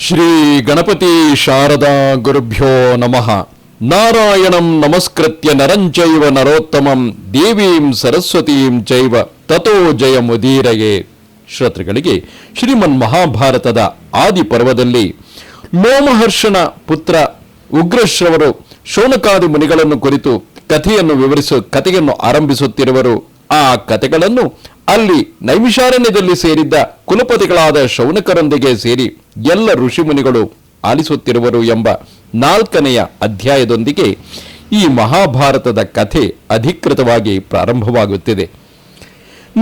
ಶ್ರೀ ಗಣಪತಿ ಶಾರದಾ ಗುರುಭ್ಯೋ ನಮಃ. ನಾರಾಯಣಂ ನಮಸ್ಕೃತ್ಯ ನರಂಚೈವ ನರೋತ್ತಮಂ ದೇವೀಂ ಸರಸ್ವತೀಂ ಚೈವ ತಥೋ ಜಯಮುದೀರಯೇ. ಶ್ರೋತೃಗಳಿಗೆ ಶ್ರೀಮನ್ ಮಹಾಭಾರತದ ಆದಿ ಪರ್ವದಲ್ಲಿ ಲೋಮಹರ್ಷನ ಪುತ್ರ ಉಗ್ರಶ್ರವರು ಶೌನಕಾದಿ ಮುನಿಗಳನ್ನು ಕುರಿತು ಕಥೆಯನ್ನು ಆರಂಭಿಸುತ್ತಿರುವರು. ಆ ಕಥೆಗಳನ್ನು ಅಲ್ಲಿ ನೈಮಿಷಾರಣ್ಯದಲ್ಲಿ ಸೇರಿದ್ದ ಕುಲಪತಿಗಳಾದ ಶೌನಕರೊಂದಿಗೆ ಸೇರಿ ಎಲ್ಲ ಋಷಿಮುನಿಗಳು ಆಲಿಸುತ್ತಿರುವರು ಎಂಬ 4ನೆಯ ಅಧ್ಯಾಯದೊಂದಿಗೆ ಈ ಮಹಾಭಾರತದ ಕಥೆ ಅಧಿಕೃತವಾಗಿ ಪ್ರಾರಂಭವಾಗುತ್ತಿದೆ.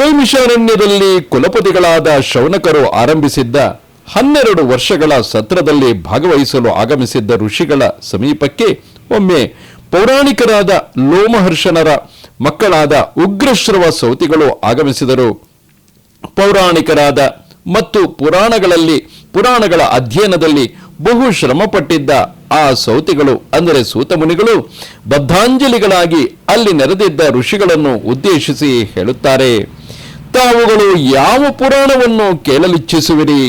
ನೈಮಿಷಾರಣ್ಯದಲ್ಲಿ ಕುಲಪತಿಗಳಾದ ಶೌನಕರು ಆರಂಭಿಸಿದ್ದ 12 ವರ್ಷಗಳ ಸತ್ರದಲ್ಲಿ ಭಾಗವಹಿಸಲು ಆಗಮಿಸಿದ್ದ ಋಷಿಗಳ ಸಮೀಪಕ್ಕೆ ಒಮ್ಮೆ ಪೌರಾಣಿಕರಾದ ಲೋಮಹರ್ಷನರ ಮಕ್ಕಳಾದ ಉಗ್ರಶ್ರವ ಸೌತಿಗಳು ಆಗಮಿಸಿದರು. ಪೌರಾಣಿಕರಾದ ಮತ್ತು ಪುರಾಣಗಳ ಅಧ್ಯಯನದಲ್ಲಿ ಬಹು ಶ್ರಮಪಟ್ಟಿದ್ದ ಆ ಸೌತಿಗಳು ಅಂದರೆ ಸೂತಮುನಿಗಳು ಬದ್ಧಾಂಜಲಿಗಳಾಗಿ ಅಲ್ಲಿ ನೆರೆದಿದ್ದ ಋಷಿಗಳನ್ನು ಉದ್ದೇಶಿಸಿ ಹೇಳುತ್ತಾರೆ, ತಾವುಗಳು ಯಾವ ಪುರಾಣವನ್ನು ಕೇಳಲಿಚ್ಛಿಸುವಿರಿ?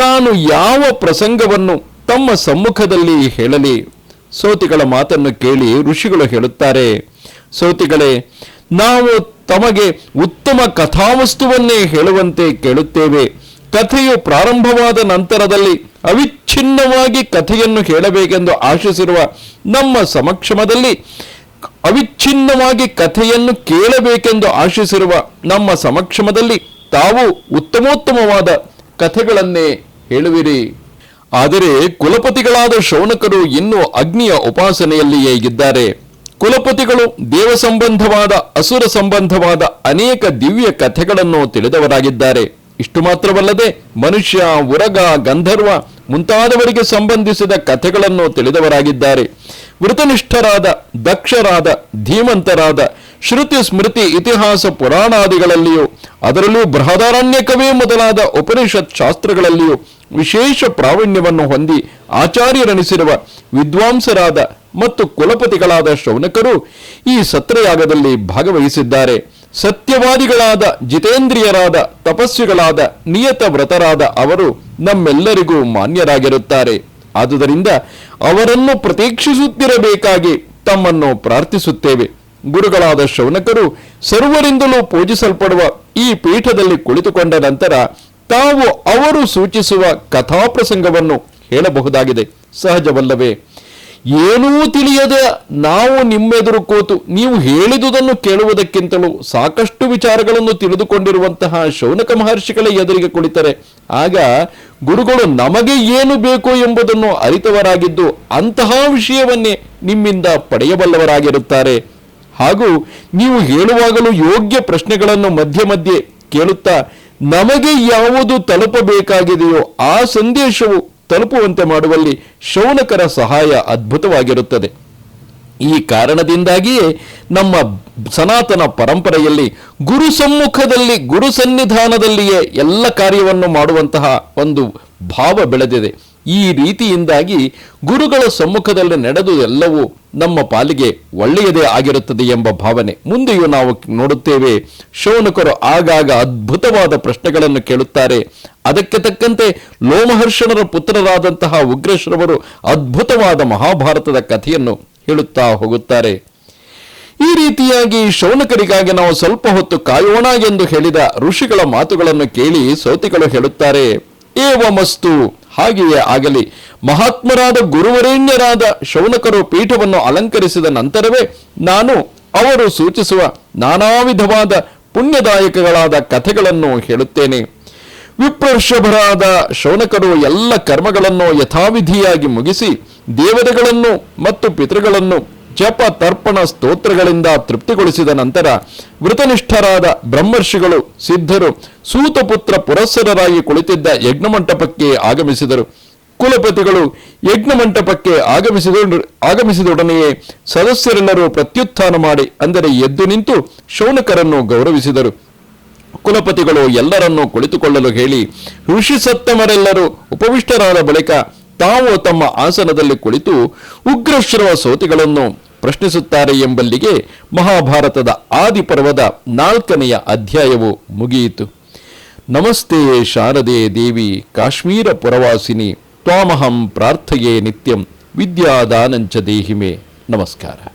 ನಾನು ಯಾವ ಪ್ರಸಂಗವನ್ನು ತಮ್ಮ ಸಮ್ಮುಖದಲ್ಲಿ ಹೇಳಲಿ? ಸೌತಿಗಳ ಮಾತನ್ನು ಕೇಳಿ ಋಷಿಗಳು ಹೇಳುತ್ತಾರೆ, ಸೌತಿಗಳೇ, ನಾವು ತಮಗೆ ಉತ್ತಮ ಕಥಾವಸ್ತುವನ್ನೇ ಹೇಳುವಂತೆ ಕೇಳುತ್ತೇವೆ. ಕಥೆಯು ಪ್ರಾರಂಭವಾದ ನಂತರದಲ್ಲಿ ಅವಿಚ್ಛಿನ್ನವಾಗಿ ಕಥೆಯನ್ನು ಹೇಳಬೇಕೆಂದು ಆಶಿಸಿರುವ ನಮ್ಮ ಸಮಕ್ಷಮದಲ್ಲಿ ಅವಿಚ್ಛಿನ್ನವಾಗಿ ಕಥೆಯನ್ನು ಕೇಳಬೇಕೆಂದು ಆಶಿಸಿರುವ ನಮ್ಮ ಸಮಕ್ಷಮದಲ್ಲಿ ತಾವು ಉತ್ತಮೋತ್ತಮವಾದ ಕಥೆಗಳನ್ನೇ ಹೇಳುವಿರಿ. ಆದರೆ ಕುಲಪತಿಗಳಾದ ಶೌನಕರು ಇನ್ನೂ ಅಗ್ನಿಯ ಉಪಾಸನೆಯಲ್ಲಿಯೇ ಇದ್ದಾರೆ. ಕುಲಪತಿಗಳು ದೇವ ಸಂಬಂಧವಾದ ಅಸುರ ಸಂಬಂಧವಾದ ಅನೇಕ ದಿವ್ಯ ಕಥೆಗಳನ್ನು ತಿಳಿದವರಾಗಿದ್ದಾರೆ. ಇಷ್ಟು ಮಾತ್ರವಲ್ಲದೆ ಮನುಷ್ಯ, ಉರಗ, ಗಂಧರ್ವ ಮುಂತಾದವರಿಗೆ ಸಂಬಂಧಿಸಿದ ಕಥೆಗಳನ್ನು ತಿಳಿದವರಾಗಿದ್ದಾರೆ. ವೃತನಿಷ್ಠರಾದ, ದಕ್ಷರಾದ, ಧೀಮಂತರಾದ, ಶ್ರುತಿ ಸ್ಮೃತಿ ಇತಿಹಾಸ ಪುರಾಣಾದಿಗಳಲ್ಲಿಯೂ ಅದರಲ್ಲೂ ಬೃಹದಾರಣ್ಯಕವೇ ಮೊದಲಾದ ಉಪನಿಷತ್ ಶಾಸ್ತ್ರಗಳಲ್ಲಿಯೂ ವಿಶೇಷ ಪ್ರಾವೀಣ್ಯವನ್ನು ಹೊಂದಿ ಆಚಾರ್ಯರೆನಿಸಿರುವ ವಿದ್ವಾಂಸರಾದ ಮತ್ತು ಕುಲಪತಿಗಳಾದ ಶೌನಕರು ಈ ಸತ್ರಯಾಗದಲ್ಲಿ ಭಾಗವಹಿಸಿದ್ದಾರೆ. ಸತ್ಯವಾದಿಗಳಾದ, ಜಿತೇಂದ್ರಿಯರಾದ, ತಪಸ್ವಿಗಳಾದ, ನಿಯತ ವ್ರತರಾದ ಅವರು ನಮ್ಮೆಲ್ಲರಿಗೂ ಮಾನ್ಯರಾಗಿರುತ್ತಾರೆ. ಆದುದರಿಂದ ಅವರನ್ನು ಪ್ರತೀಕ್ಷಿಸುತ್ತಿರಬೇಕಾಗಿ ತಮ್ಮನ್ನು ಪ್ರಾರ್ಥಿಸುತ್ತೇವೆ. ಗುರುಗಳಾದ ಶೌನಕರು ಸರ್ವರಿಂದಲೂ ಪೂಜಿಸಲ್ಪಡುವ ಈ ಪೀಠದಲ್ಲಿ ಕುಳಿತುಕೊಂಡ ನಂತರ ತಾವು ಅವರು ಸೂಚಿಸುವ ಕಥಾಪ್ರಸಂಗವನ್ನು ಹೇಳಬಹುದಾಗಿದೆ. ಸಹಜವಲ್ಲವೇ? ಏನೂ ತಿಳಿಯದ ನಾವು ನಿಮ್ಮೆದುರು ಕೂತು ನೀವು ಹೇಳಿದುದನ್ನು ಕೇಳುವುದಕ್ಕಿಂತಲೂ ಸಾಕಷ್ಟು ವಿಚಾರಗಳನ್ನು ತಿಳಿದುಕೊಂಡಿರುವಂತಹ ಶೌನಕ ಮಹರ್ಷಿಗಳ ಎದುರಿಗೆ ಕುಳಿತರೆ ಆಗ ಗುರುಗಳು ನಮಗೆ ಏನು ಬೇಕು ಎಂಬುದನ್ನು ಅರಿತವರಾಗಿದ್ದು ಅಂತಹ ವಿಷಯವನ್ನೇ ನಿಮ್ಮಿಂದ ಪಡೆಯಬಲ್ಲವರಾಗಿರುತ್ತಾರೆ. ಹಾಗೂ ನೀವು ಹೇಳುವಾಗಲೂ ಯೋಗ್ಯ ಪ್ರಶ್ನೆಗಳನ್ನು ಮಧ್ಯೆ ಮಧ್ಯೆ ಕೇಳುತ್ತಾ ನಮಗೆ ಯಾವುದು ತಲುಪಬೇಕಾಗಿದೆಯೋ ಆ ಸಂದೇಶವು ತಲುಪುವಂತೆ ಮಾಡುವಲ್ಲಿ ಶೌನಕರ ಸಹಾಯ ಅದ್ಭುತವಾಗಿರುತ್ತದೆ. ಈ ಕಾರಣದಿಂದಾಗಿಯೇ ನಮ್ಮ ಸನಾತನ ಪರಂಪರೆಯಲ್ಲಿ ಗುರು ಸಮ್ಮುಖದಲ್ಲಿ, ಗುರು ಸನ್ನಿಧಾನದಲ್ಲಿಯೇ ಎಲ್ಲ ಕಾರ್ಯವನ್ನು ಮಾಡುವಂತಹ ಒಂದು ಭಾವ ಬೆಳೆದಿದೆ. ಈ ರೀತಿಯಿಂದಾಗಿ ಗುರುಗಳ ಸಮ್ಮುಖದಲ್ಲಿ ನಡೆದು ಎಲ್ಲವೂ ನಮ್ಮ ಪಾಲಿಗೆ ಒಳ್ಳೆಯದೇ ಆಗಿರುತ್ತದೆ ಎಂಬ ಭಾವನೆ ಮುಂದೆಯೂ ನಾವು ನೋಡುತ್ತೇವೆ. ಶೌನಕರು ಆಗಾಗ ಅದ್ಭುತವಾದ ಪ್ರಶ್ನೆಗಳನ್ನು ಕೇಳುತ್ತಾರೆ. ಅದಕ್ಕೆ ತಕ್ಕಂತೆ ಲೋಮಹರ್ಷಣರ ಪುತ್ರರಾದಂತಹ ಉಗ್ರಶ್ರವರು ಅದ್ಭುತವಾದ ಮಹಾಭಾರತದ ಕಥೆಯನ್ನು ಹೇಳುತ್ತಾ ಹೋಗುತ್ತಾರೆ. ಈ ರೀತಿಯಾಗಿ ಶೌನಕರಿಗಾಗಿ ನಾವು ಸ್ವಲ್ಪ ಹೊತ್ತು ಕಾಯೋಣ ಎಂದು ಹೇಳಿದ ಋಷಿಗಳ ಮಾತುಗಳನ್ನು ಕೇಳಿ ಸೌತಿಗಳು ಹೇಳುತ್ತಾರೆ, ಏವಮಸ್ತು, ಹಾಗೆಯೇ ಆಗಲಿ. ಮಹಾತ್ಮರಾದ ಗುರುವರೇಣ್ಯರಾದ ಶೌನಕರು ಪೀಠವನ್ನು ಅಲಂಕರಿಸಿದ ನಂತರವೇ ನಾನು ಅವರು ಸೂಚಿಸುವ ನಾನಾ ವಿಧವಾದ ಪುಣ್ಯದಾಯಕಗಳಾದ ಕಥೆಗಳನ್ನು ಹೇಳುತ್ತೇನೆ. ವಿಪ್ರಷಭರಾದ ಶೌನಕರು ಎಲ್ಲ ಕರ್ಮಗಳನ್ನು ಯಥಾವಿಧಿಯಾಗಿ ಮುಗಿಸಿ ದೇವತೆಗಳನ್ನು ಮತ್ತು ಪಿತೃಗಳನ್ನು ಜಪ ತರ್ಪಣ ಸ್ತೋತ್ರಗಳಿಂದ ತೃಪ್ತಿಗೊಳಿಸಿದ ನಂತರ ವೃತನಿಷ್ಠರಾದ ಬ್ರಹ್ಮರ್ಷಿಗಳು, ಸಿದ್ಧರು ಸೂತಪುತ್ರ ಪುರಸ್ಸರರಾಗಿ ಕುಳಿತಿದ್ದ ಯಜ್ಞಮಂಟಪಕ್ಕೆ ಆಗಮಿಸಿದರು. ಕುಲಪತಿಗಳು ಯಜ್ಞಮಂಟಪಕ್ಕೆ ಆಗಮಿಸಿದೊಡನೆಯೇ ಸದಸ್ಯರೆಲ್ಲರೂ ಪ್ರತ್ಯುತ್ಥಾನ ಮಾಡಿ ಅಂದರೆ ಎದ್ದು ನಿಂತು ಶೌನಕರನ್ನು ಗೌರವಿಸಿದರು. ಕುಲಪತಿಗಳು ಎಲ್ಲರನ್ನೂ ಕುಳಿತುಕೊಳ್ಳಲು ಹೇಳಿ ಋಷಿ ಸತ್ತಮರೆಲ್ಲರೂ ಉಪವಿಷ್ಟರಾದ ಬಳಿಕ ತಾವು ತಮ್ಮ ಆಸನದಲ್ಲಿ ಕುಳಿತು ಉಗ್ರಶ್ರವ ಸೌತಿಗಳನ್ನು ಪ್ರಶ್ನಿಸುತ್ತಾರೆ ಎಂಬಲ್ಲಿಗೆ ಮಹಾಭಾರತದ ಆದಿ ಪರ್ವದ 4ನೆಯ ಅಧ್ಯಾಯವು ಮುಗಿಯಿತು. ನಮಸ್ತೆ ಶಾರದೆ ದೇವಿ ಕಾಶ್ಮೀರ ಪುರವಾಸಿನಿ ತ್ವಾಮಹಂ ಪ್ರಾರ್ಥಯೇ ನಿತ್ಯಂ ವಿದ್ಯಾದಾನಂಚ ದೇಹಿಮೆ. ನಮಸ್ಕಾರ.